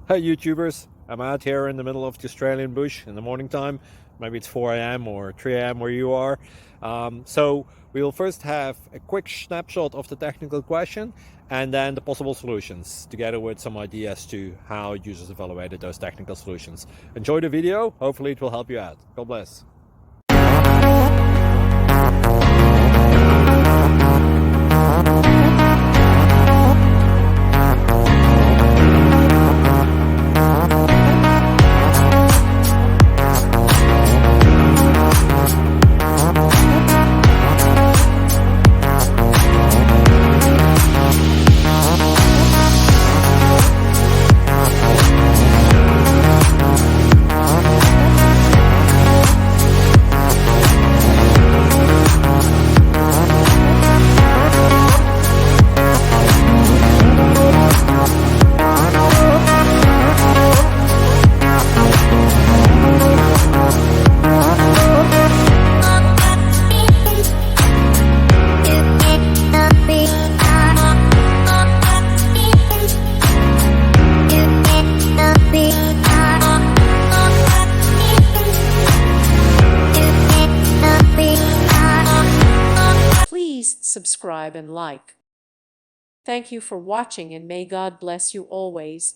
Hey YouTubers, I'm out here in the middle of the Australian bush in the morning time. Maybe it's 4 a.m. or 3 a.m. where you are. So we will first have a quick snapshot of the technical question and then the possible solutions, together with some ideas to how users evaluated those technical solutions. Enjoy the video, hopefully it will help you out. God bless. Please subscribe and like. Thank you for watching, and may God bless you always.